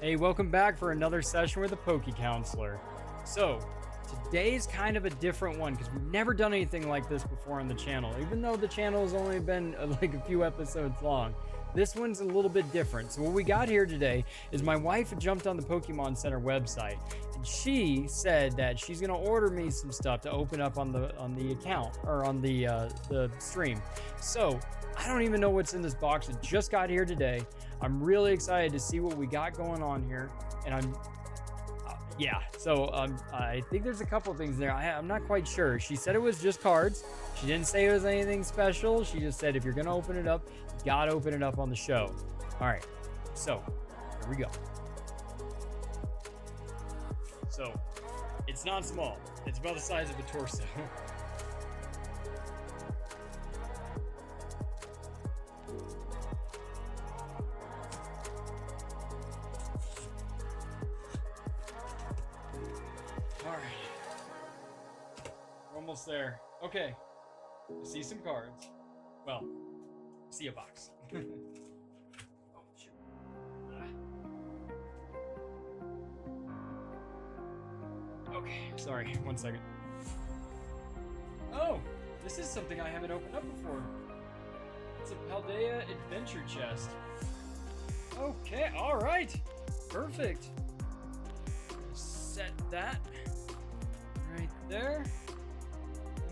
Hey, welcome back for another session with the Poke Counselor. So, today's kind of a different one because we've never done anything like this before on the channel. Even though the channel has only been like a few episodes long, this one's a little bit different. So what we got here today is my wife jumped on the Pokemon Center website and she said that she's gonna order me some stuff to open up on the account or on the stream. So I don't even know what's in this box. It just got here today. I'm really excited to see what we got going on here, and I think there's a couple things there. I'm not quite sure. She said it was just cards. She didn't say it was anything special. She just said if you're gonna open it up, you gotta open it up on the show. All right, so here we go. So it's not small. It's about the size of a torso. Almost there. Okay. I see some cards. Well, I see a box. Oh, shoot. Okay, sorry. 1 second. Oh, this is something I haven't opened up before. It's a Paldea Adventure Chest. Okay, alright. Perfect. Set that right there.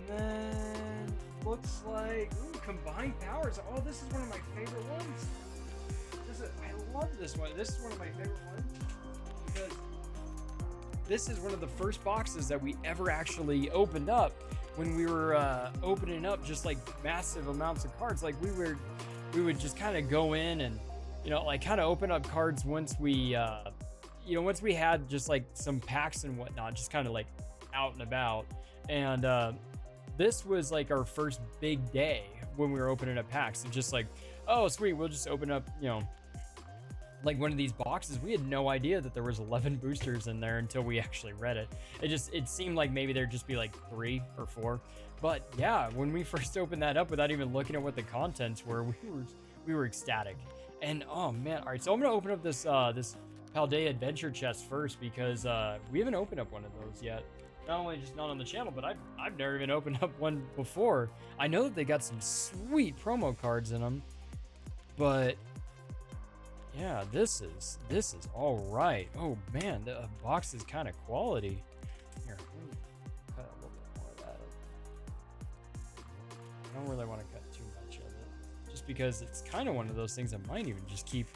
And then looks like combined powers. Oh, this is one of my favorite ones. I love this one. This is one of my favorite ones because this is one of the first boxes that we ever actually opened up when we were opening up just like massive amounts of cards. Like we would just kind of go in and like kind of open up cards once we once we had just like some packs and whatnot, just kind of like out and about. And this was like our first big day when we were opening up packs. And just like, oh sweet, we'll just open up, like one of these boxes. We had no idea that there was 11 boosters in there until we actually read it. It seemed like maybe there'd just be like 3 or 4. But yeah, when we first opened that up without even looking at what the contents were, we were ecstatic. And oh man, all right, so I'm gonna open up this this Paldea Adventure Chest first because we haven't opened up one of those yet. Not only just not on the channel, but I've never even opened up one before. I know that they got some sweet promo cards in them, but yeah, this is all right. Oh man, the box is kind of quality. Here, let me cut a little bit more of that. I don't really want to cut too much of it, just because it's kind of one of those things I might even just keep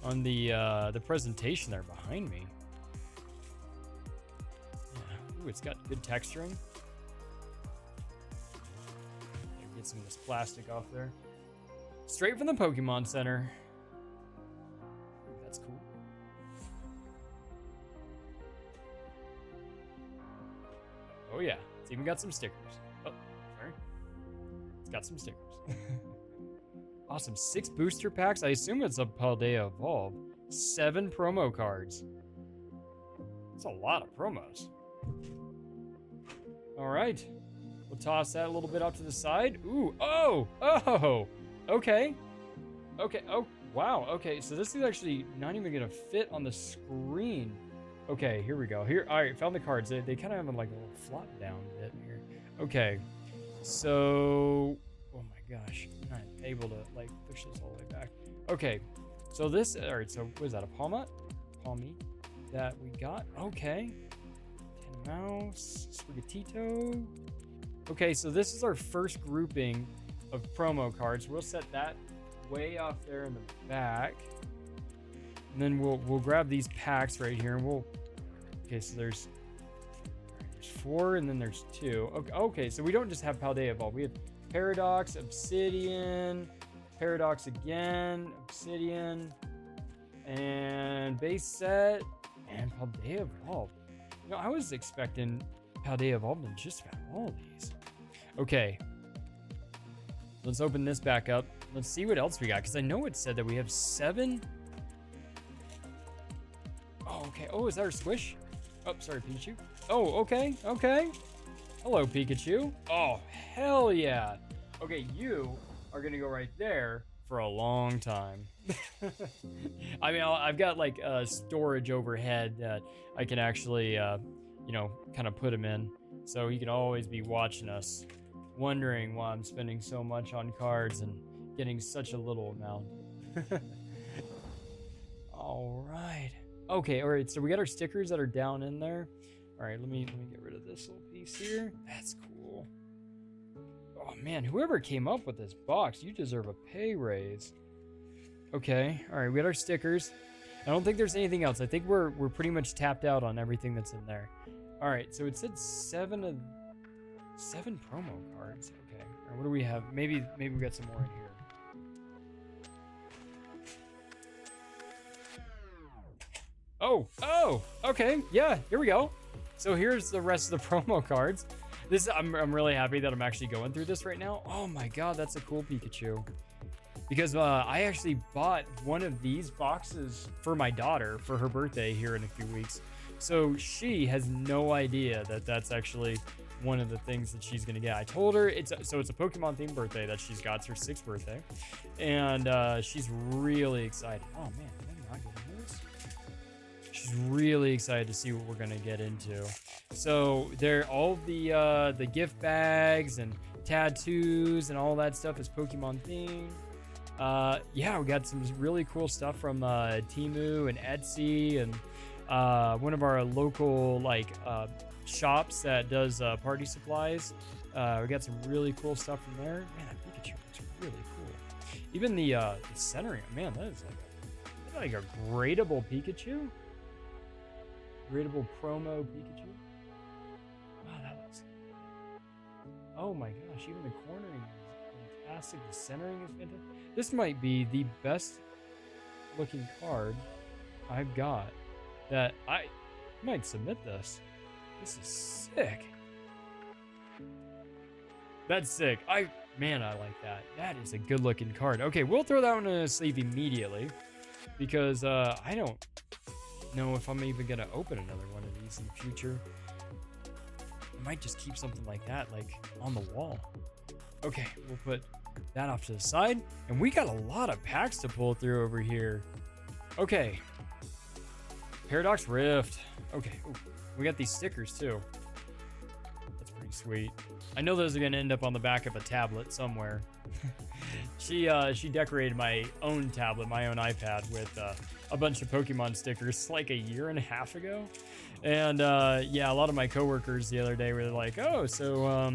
on the presentation there behind me. Ooh, it's got good texturing. Get some of this plastic off there. Straight from the Pokemon Center. Ooh, that's cool. Oh yeah, it's even got some stickers. Oh, sorry. It's got some stickers. Awesome, 6 booster packs. I assume it's a Paldea Evolve. 7 promo cards. That's a lot of promos. All right, we'll toss that a little bit off to the side. Ooh, oh, okay, oh, wow, okay, so this is actually not even gonna fit on the screen. Okay, here we go. Here, all right, found the cards. They kind of have like a little flop down bit here. Okay, so, oh my gosh, I'm not able to like push this all the way back. Okay, so this, all right, so what is that, a Palmy that we got? Okay. Mouse, Sprigatito. Okay, so this is our first grouping of promo cards. We'll set that way off there in the back. And then we'll grab these packs right here and okay, so there's 4 and then there's 2. Okay, so we don't just have Paldea Evolve. We have Paradox, Obsidian, Paradox again, Obsidian, and base set, and Paldea Evolve. I was expecting Paldea Evolved in just about all of these. Okay. Let's open this back up. Let's see what else we got, because I know it said that we have 7. Oh, okay. Oh, is that our Swish? Oh, sorry, Pikachu. Oh, okay. Hello, Pikachu. Oh, hell yeah. Okay, you are going to go right there for a long time. I mean, I've got like storage overhead that I can actually, you know, kind of put him in. So he can always be watching us, wondering why I'm spending so much on cards and getting such a little amount. All right. Okay, all right, so we got our stickers that are down in there. All right, let me get rid of this little piece here. That's cool. Oh man, whoever came up with this box, you deserve a pay raise. Okay, all right, we got our stickers. I don't think there's anything else. I think we're pretty much tapped out on everything that's in there. All right, so it said seven promo cards. Okay, all right, what do we have? Maybe we got some more in here. Oh, okay, yeah, here we go. So here's the rest of the promo cards. I'm really happy that I'm actually going through this right now. Oh my god, that's a cool Pikachu. Because I actually bought one of these boxes for my daughter for her birthday here in a few weeks. So she has no idea that that's actually one of the things that she's gonna get. I told her it's a Pokemon themed birthday that she's got. It's her 6th birthday, and she's really excited. Oh man, am I not getting this? She's really excited to see what we're gonna get into. So there, all the gift bags and tattoos and all that stuff is Pokemon themed. Yeah, we got some really cool stuff from Temu and Etsy and one of our local shops that does party supplies. We got some really cool stuff from there. Man, that Pikachu looks really cool. Even the centering, man, that is like a gradable Pikachu. Gradable promo Pikachu. Wow, that looks. Oh my gosh, even the cornering is fantastic. The centering is fantastic. This might be the best looking card I've got. That I might submit this. This is sick. That's sick. Man, I like that. That is a good looking card. Okay, we'll throw that one in a sleeve immediately because I don't know if I'm even gonna open another one of these in the future. I might just keep something like that on the wall. Okay, we'll put that off to the side, and we got a lot of packs to pull through over here. Okay, Paradox Rift. Okay, ooh, we got these stickers too. That's pretty sweet. I know those are gonna end up on the back of a tablet somewhere. She decorated my own tablet, my own iPad with a bunch of Pokemon stickers like a year and a half ago. And yeah, a lot of my coworkers the other day were like, oh, so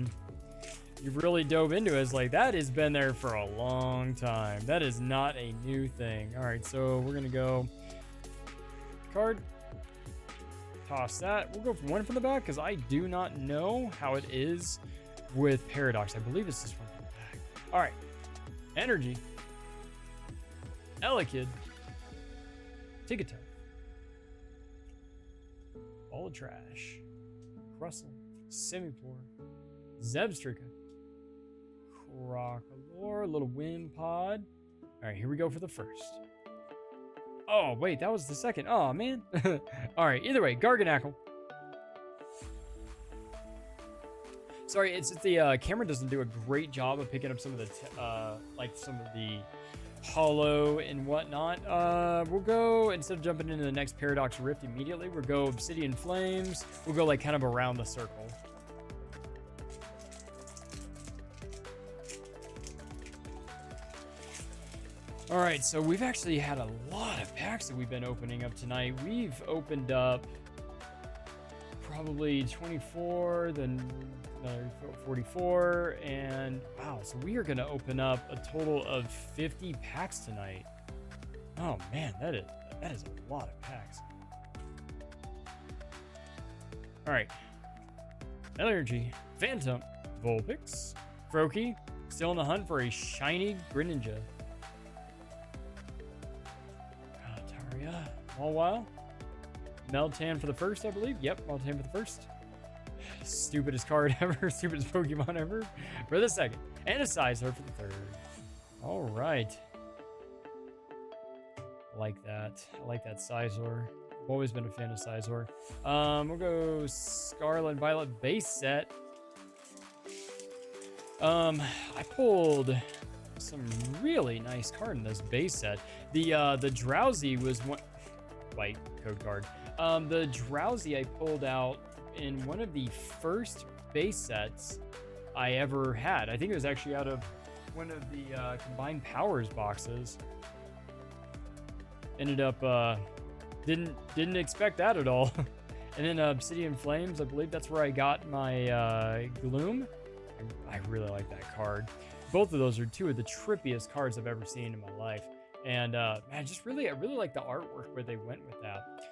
you really dove into it. It's like, that has been there for a long time. That is not a new thing. All right, so we're gonna go card, toss that. We'll go for one from the back because I do not know how it is with Paradox. I believe it's this one from the back. All right, Energy, Elekid, Tigaton, Ball of Trash, Crustle, Simipour, Zebstrika, Crocalor, little Wimpod. All right, here we go for the first. Oh, wait, that was the second. Oh, man. All right, either way, Garganackle. Sorry, it's the camera doesn't do a great job of picking up some of the some of the hollow and whatnot. We'll go, instead of jumping into the next Paradox Rift immediately, we'll go Obsidian Flames. We'll go kind of around the circle. All right, so we've actually had a lot of packs that we've been opening up tonight. We've opened up probably 24, then 44, and wow, so we are gonna open up a total of 50 packs tonight. Oh man, that is a lot of packs. All right, Energy, Phantom, Vulpix, Froakie, still in the hunt for a shiny Greninja. Taria, Mawile, Meltan for the first, I believe. Yep, Meltan for the first. Stupidest card ever, stupidest Pokemon ever for the second, and a Sizor for the third. All right, I like that. I like that Sizor. I've always been a fan of Sizor. We'll go Scarlet and Violet base set. I pulled some really nice card in this base set. The Drowsy was one white code card. The Drowsy I pulled out in one of the first base sets I ever had. I think it was actually out of one of the Combined Powers boxes. Ended up didn't expect that at all. And then Obsidian Flames, I believe that's where I got my Gloom. I really like that card. Both of those are two of the trippiest cards I've ever seen in my life. And man, I really like the artwork where they went with that.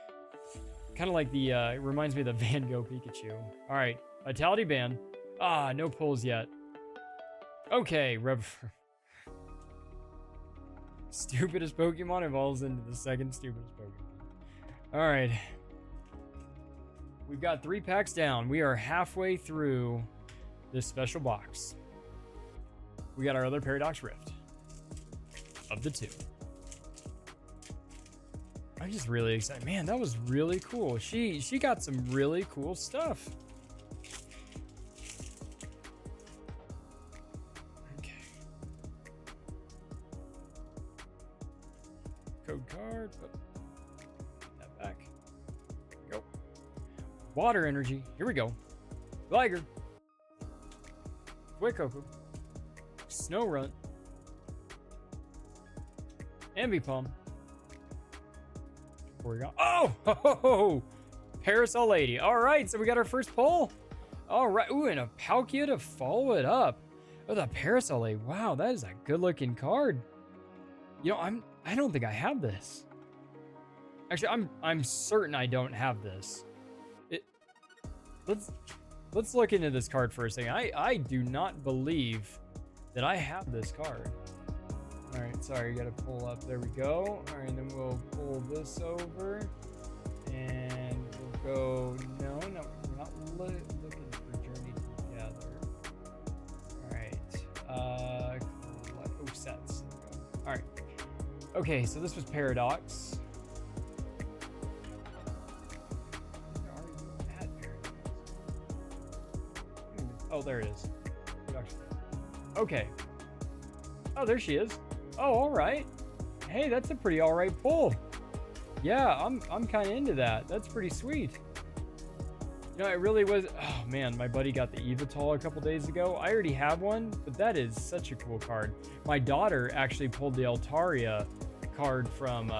Kind of like the, it reminds me of the Van Gogh Pikachu. All right, Vitality Band. Ah, no pulls yet. Okay, stupidest Pokemon evolves into the second stupidest Pokemon. All right. We've got 3 packs down. We are halfway through this special box. We got our other Paradox Rift of the 2. I'm just really excited. Man, that was really cool. She got some really cool stuff. Okay. Code card. Oh. That back. Go. Water energy. Here we go. Liger. Wickoku. Snow Runt. Ambipom. Before we go. Oh! Ho, ho, ho. Parasol Lady. All right, so we got our first pull. All right. Ooh, and a Palkia to follow it up. Oh, the Parasol Lady. Wow, that is a good-looking card. You know, I don't think I have this. Actually, I'm certain I don't have this. Let's look into this card for a second. I do not believe that I have this card. All right, sorry, gotta pull up. There we go. All right, then we'll pull this over, and we'll go. No, we're not looking for Journey Together. All right. Oh, sets. There we go. All right. Okay, so this was Paradox. Oh, there it is. Okay. Oh, there she is. Oh, all right. Hey, that's a pretty all right pull. Yeah, I'm kind of into that. That's pretty sweet. You know, it really was. Oh man, my buddy got the Evital a couple days ago. I already have one, but that is such a cool card. My daughter actually pulled the Altaria card from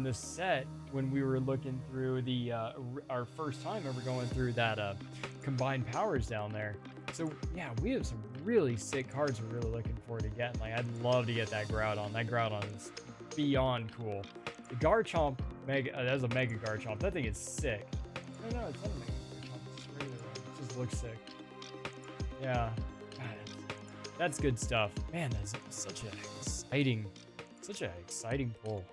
this set when we were looking through the our first time ever going through that Combined Powers down there. So yeah, we have some really sick cards we're really looking forward to getting. Like, I'd love to get that Groudon. That Groudon is beyond cool. The Garchomp, that's a Mega Garchomp. That thing is sick. No, it's not a Mega Garchomp. It just looks sick. Yeah, God, that's good stuff. Man, that's such an exciting pull.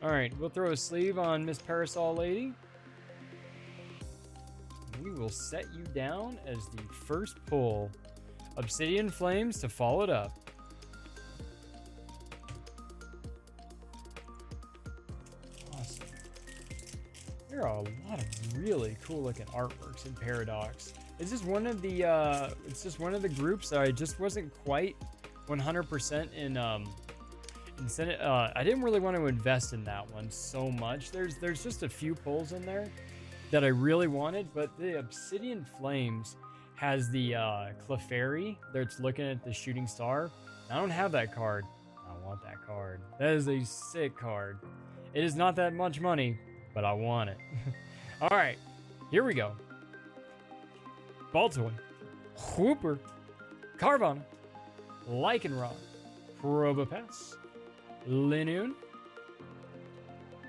All right, we'll throw a sleeve on Miss Parasol Lady. We will set you down as the first pull. Obsidian Flames to follow it up. Awesome. There are a lot of really cool looking artworks in Paradox. It's just one of the groups that I just wasn't quite 100% in Senate. I didn't really want to invest in that one so much. There's just a few pulls in there that I really wanted, but the Obsidian Flames has the Clefairy that's looking at the shooting star. I don't have that card. I want that card. That is a sick card. It is not that much money, but I want it. All right, here we go. Baltoy, Whooper, Carvana, Lycanroc, Probopass, Linoon.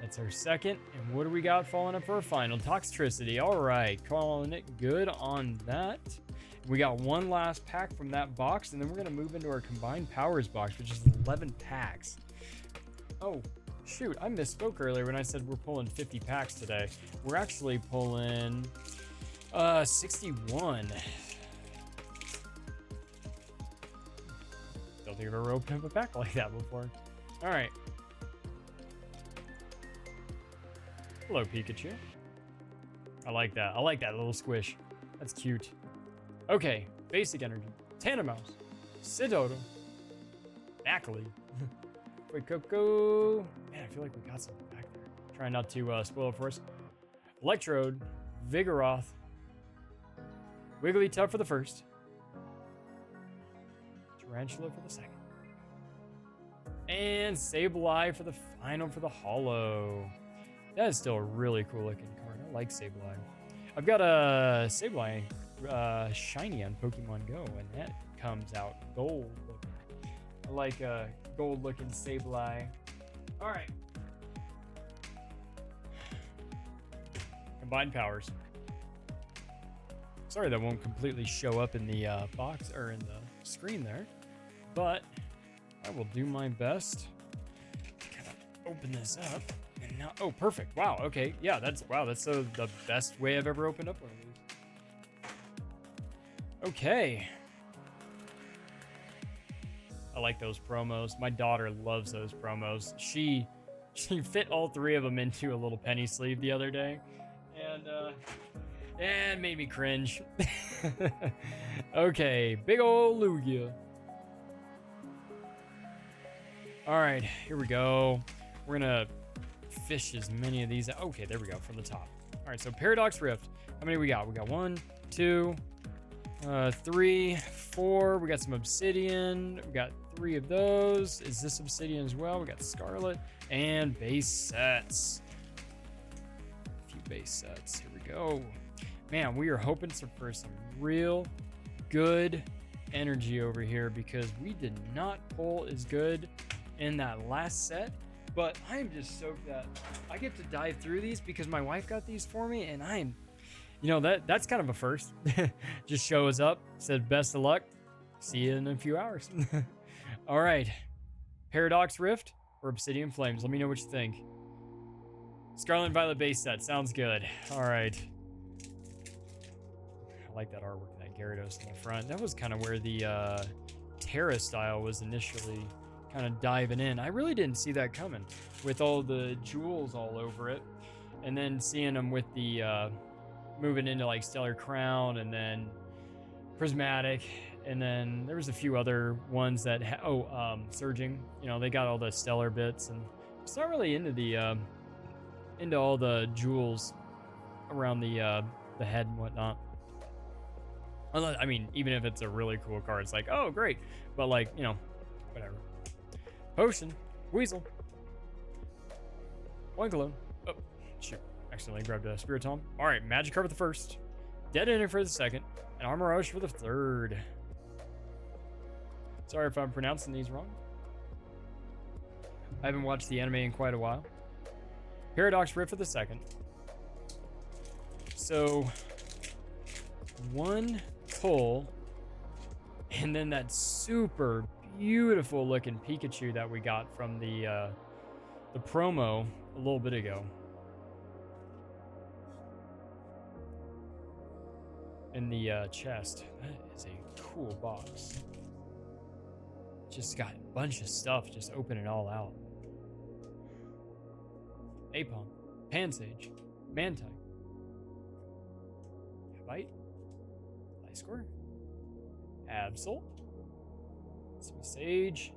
That's our second. And what do we got falling up for our final? Toxtricity. All right, calling it good on that. We got one last pack from that box, and then we're going to move into our Combined Powers box, which is 11 packs. Oh, shoot. I misspoke earlier when I said we're pulling 50 packs today. We're actually pulling 61. Don't think I've ever opened up a pack like that before. All right. Hello, Pikachu. I like that. I like that little squish. That's cute. Okay, basic energy. Tandemaus, Sidodo, Ackley. Wait, Coco. Man, I feel like we got something back there. Trying not to spoil it for us. Electrode, Vigoroth, Wigglytuff for the first, Tarantula for the second, and Sableye for the final for the holo. That is still a really cool looking card. I like Sableye. I've got a Sableye shiny on Pokemon Go, and that comes out gold looking. I like a gold looking Sableye. All right. Combined powers. Sorry that won't completely show up in the box or in the screen there, but I will do my best to kind of open this up. And now, oh, perfect! Wow. Okay. Yeah. That's the best way I've ever opened up one of these. Okay. I like those promos. My daughter loves those promos. She fit all three of them into a little penny sleeve the other day. And made me cringe. Okay, big ol' Lugia. All right, here we go. We're gonna fish as many of these. Okay, there we go, from the top. All right, so Paradox Rift. How many we got? We got 1, 2, 3, 4. We got some Obsidian. We got 3 of those. Is this Obsidian as well? We got Scarlet and base sets. Base sets. Here we go. Man, we are hoping for some real good energy over here because we did not pull as good in that last set, but I am just stoked that I get to dive through these because my wife got these for me, and I'm, that's kind of a first. Just shows up, said best of luck, see you in a few hours. All right, Paradox Rift or Obsidian Flames, let me know what you think. Scarlet and Violet base set. Sounds good. All right. I like that artwork, that Gyarados in the front. That was kind of where the Terra style was initially kind of diving in. I really didn't see that coming with all the jewels all over it. And then seeing them with the moving into like Stellar Crown and then Prismatic. And then there was a few other ones that, Surging. They got all the stellar bits. And it's not really into all the jewels around the head and whatnot. I mean, even if it's a really cool card, it's like, oh, great. But like, whatever. Potion, Weasel, Oinkalone. Oh, shoot. Accidentally grabbed a Spiritomb. All right, Magikarp for the first. Dead Ender for the second. And Armorosh for the third. Sorry if I'm pronouncing these wrong. I haven't watched the anime in quite a while. Paradox Rift for the second. So, 1 pull, and then that super beautiful looking Pikachu that we got from the promo a little bit ago. In the chest. That is a cool box. Just got a bunch of stuff. Just open it all out. Apom, Pansage, Mantine, Bite, Gliscor, Absol, Sage,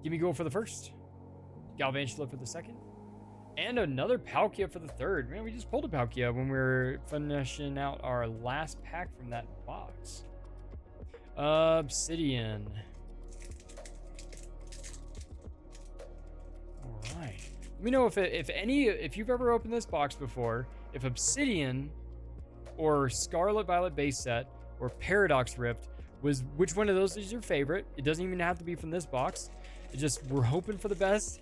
Gimmighoul for the first, Galvantula for the second, and another Palkia for the third. Man, we just pulled a Palkia when we were finishing out our last pack from that box. Obsidian. All right. Let me know if you've ever opened this box before, if Obsidian or Scarlet Violet base set or Paradox Rift was, which one of those is your favorite? It doesn't even have to be from this box. It just, we're hoping for the best.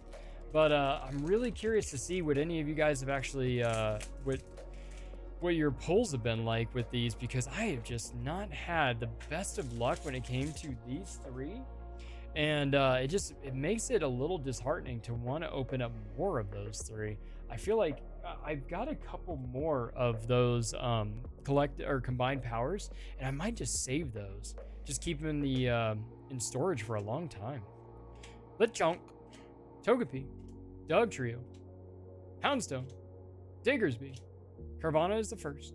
But I'm really curious to see what any of you guys have actually, what your pulls have been like with these, because I have just not had the best of luck when it came to these 3. And it makes it a little disheartening to want to open up more of those 3. I feel like I've got a couple more of those combined powers, and I might just save those. Just keep them in storage for a long time. Lechonk, Togepi, Dugtrio, Houndstone, Diggersby, Carvanha is the first,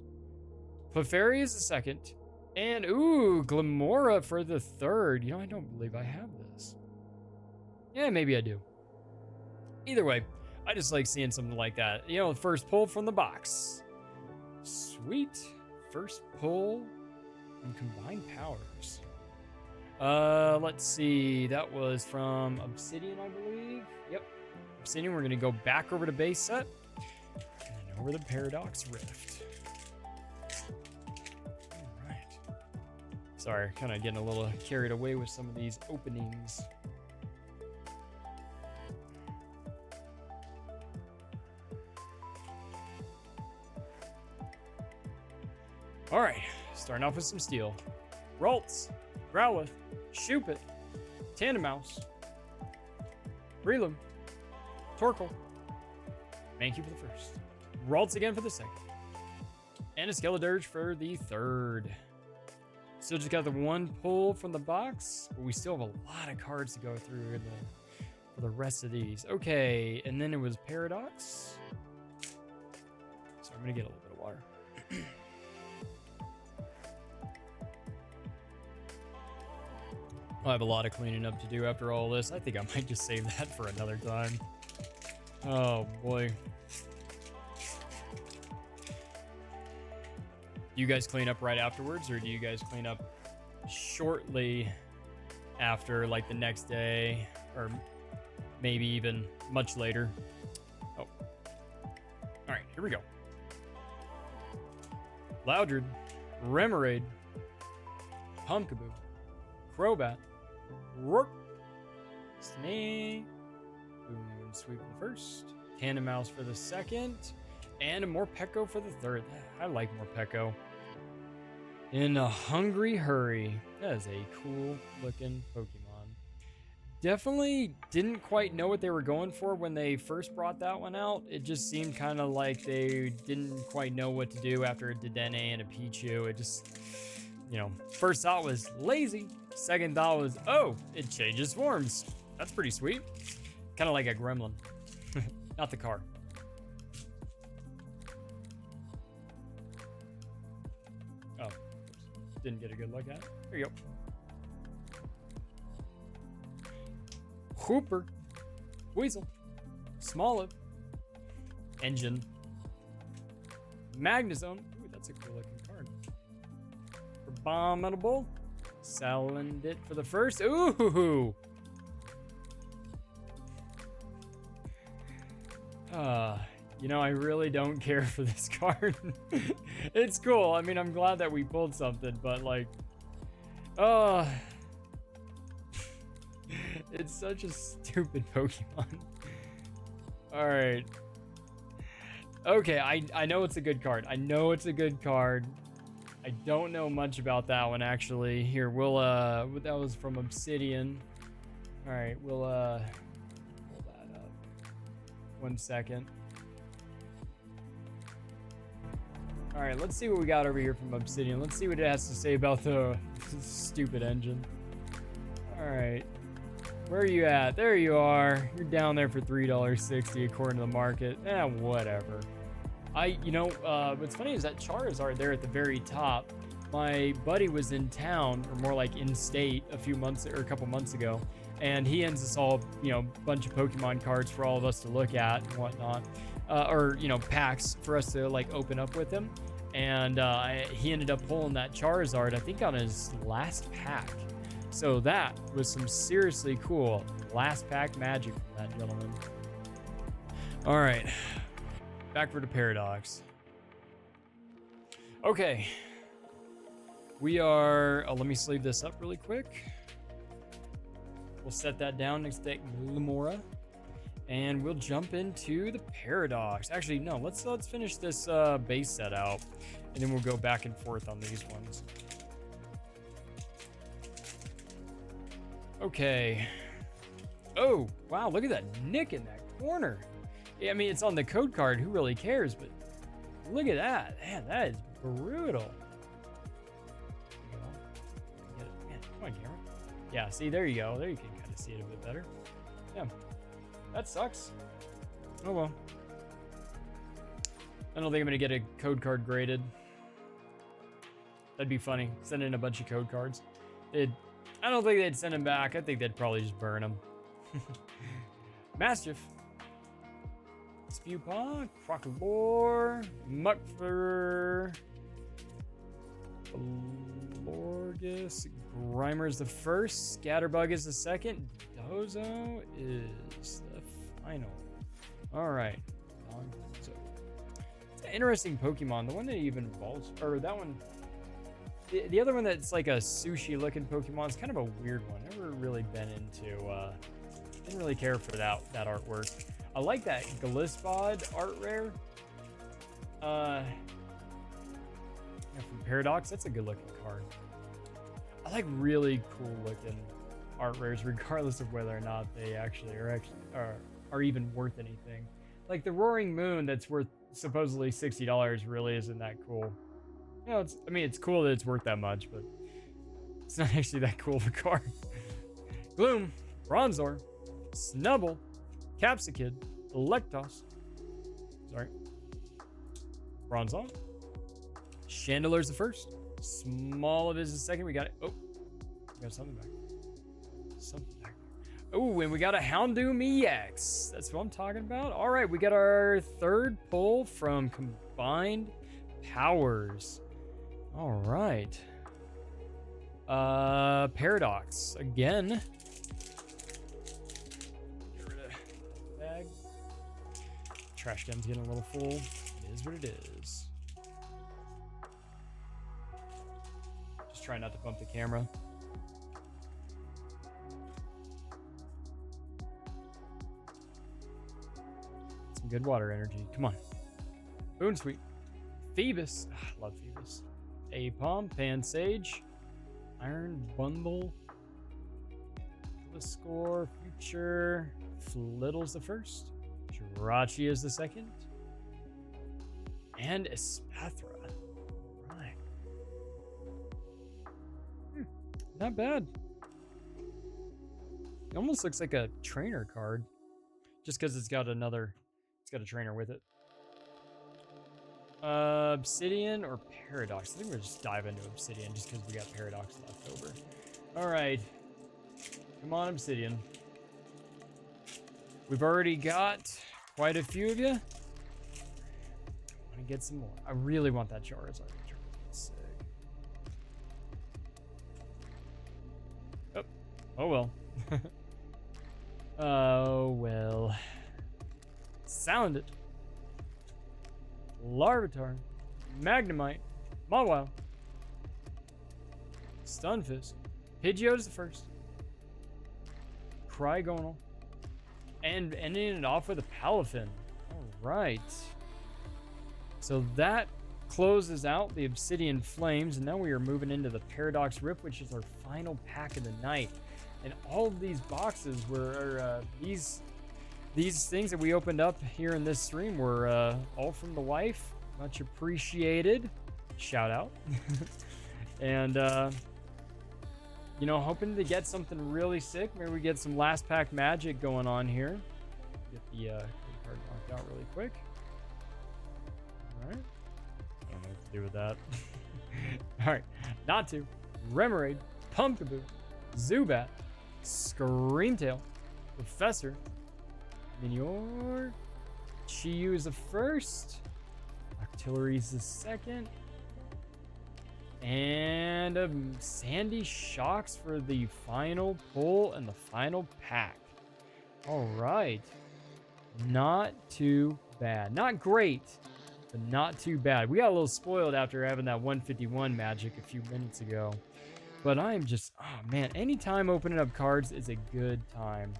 Clefairy is the second, and Glamora for the third. I don't believe I have this. Yeah, maybe I do. Either way, I just like seeing something like that. You know, first pull from the box. Sweet. First pull from combined powers. Let's see. That was from Obsidian, I believe. Yep. Obsidian, we're gonna go back over to base set. And then over the Paradox Rift. Alright. Sorry, kind of getting a little carried away with some of these openings. Alright, starting off with some steel. Ralts, Growlithe, Shuppet, Tandemaus, Breloom, Torkoal, Mankey for the first. Ralts again for the second. And a Skeledirge for the third. Still just got the one pull from the box, but we still have a lot of cards to go through for the rest of these. Okay, and then it was Paradox. So I'm gonna get a little bit of water. I have a lot of cleaning up to do after all this. I think I might just save that for another time. Oh boy. Do you guys clean up right afterwards, or do you guys clean up shortly after, like the next day, or maybe even much later? Oh. Alright, here we go. Loudred, Remoraid, Pumpkaboo, Crobat, Rourke, Snake, Boom Sweep for the first, Tandemaus for the second, and a Morpeko for the third. I like Morpeko. In a Hungry Hurry. That is a cool looking Pokemon. Definitely didn't quite know what they were going for when they first brought that one out. It just seemed kind of like they didn't quite know what to do after a Dedenne and a Pichu. It just, you know, first thought was lazy. Second thought was, oh, it changes forms. That's pretty sweet. Kind of like a gremlin. Not the car. Oh, didn't get a good look at it. There you go. Hooper, Weasel, Smoliv, Engine, Magnezone. Ooh, that's a cool looking card. Abominable, Salandit for the first. Ooh. You know, I really don't care for this card. It's cool. I mean, I'm glad that we pulled something, but like, it's such a stupid Pokemon. All right. Okay, I know it's a good card. I know it's a good card. I don't know much about that one actually. Here, we'll that was from Obsidian. All right, we'll pull that up. 1 second. All right, let's see what we got over here from Obsidian. Let's see what it has to say about the stupid engine. All right. Where are you at? There you are. You're down there for $3.60 according to the market. Whatever. You know, what's funny is that Charizard there at the very top. My buddy was in town, or more like in state, a couple months ago, and he hands us all, you know, a bunch of Pokemon cards for all of us to look at and whatnot, or you know, packs for us to like open up with him. And he ended up pulling that Charizard, I think, on his last pack. So that was some seriously cool last pack magic from that gentleman. All right, back for the Paradox. Okay, we are, let me sleeve this up really quick. We'll set that down next to Limora, and we'll jump into the Paradox. Actually, no, let's finish this base set out, and then we'll go back and forth on these ones. Okay. Oh, wow, look at that nick in that corner. Yeah, I mean, it's on the code card. Who really cares? But look at that. Man, that is brutal. Man, come on, camera. Yeah, see, there you go. There you can kind of see it a bit better. Yeah, that sucks. Oh, well. I don't think I'm going to get a code card graded. That'd be funny. Send in a bunch of code cards. I don't think they'd send them back. I think they'd probably just burn them. Mastiff. Spewpaw, Crocodile, Muckfur, Lorgus, Grimer's the first, Scatterbug is the second, Dozo is the final. Alright. So, it's an interesting Pokemon. The one that even evolves, or that one, the other one that's like a sushi looking Pokemon is kind of a weird one. Never really been into, didn't really care for that artwork. I like that Glisbod art rare. Yeah, from Paradox, that's a good looking card. I like really cool looking art rares, regardless of whether or not they actually are even worth anything. Like the Roaring Moon, that's worth supposedly $60, really isn't that cool. You know, it's cool that it's worth that much, but it's not actually that cool of a card. Gloom, Bronzor, Snubble, Capsicid, Electos, Bronzong, Chandeler's the first, Smoliv is the second. We got it. Oh, we got something back. Oh, and we got a Houndoom EX. That's what I'm talking about. All right, we got our third pull from Combined Powers. All right. Paradox again. Trash can's getting a little full. It is what it is. Just try not to bump the camera. Some good water energy. Come on. Boonsweet. Phoebus. Love Phoebus. Apom. Pansage. Iron Bundle. Score. Future. Flittle's the first. Jirachi is the second. And Espathra. Right. Not bad. It almost looks like a trainer card. Just because it's got a trainer with it. Obsidian or Paradox? I think we'll just dive into Obsidian just because we got Paradox left over. Alright. Come on, Obsidian. We've already got quite a few of you. I want to get some more. I really want that Charizard. Sick. Oh well. Oh well. Sound it. Larvitar. Magnemite. Mawile. Stunfisk. Pidgeot's the first. Cryogonal. And ending it off with a Palafin. All right. So that closes out the Obsidian Flames, and now we are moving into the Paradox Rip, which is our final pack of the night. And all of these boxes were these things that we opened up here in this stream were all from the wife. Much appreciated. Shout out. And you know, hoping to get something really sick. Maybe we get some last pack magic going on here. Get the card knocked out really quick. All right. I don't know what to do with that. All right. Natu, Remoraid, Pumpkaboo, Zubat, Screamtail, Professor, Minior, Chiyu is the first, Octillery is the second, and Sandy Shocks for the final pull and the final pack. All right. Not too bad. Not great, but not too bad. We got a little spoiled after having that 151 magic a few minutes ago. But I'm just, oh man, anytime opening up cards is a good time.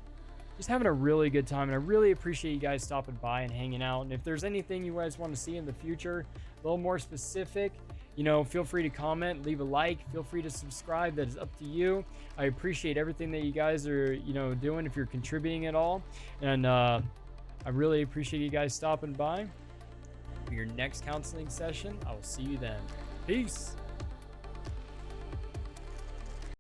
Just having a really good time, and I really appreciate you guys stopping by and hanging out. And if there's anything you guys want to see in the future, a little more specific, you know, feel free to comment, leave a like, feel free to subscribe. That is up to you. I appreciate everything that you guys are, you know, doing if you're contributing at all. And I really appreciate you guys stopping by. For your next counseling session, I will see you then. Peace.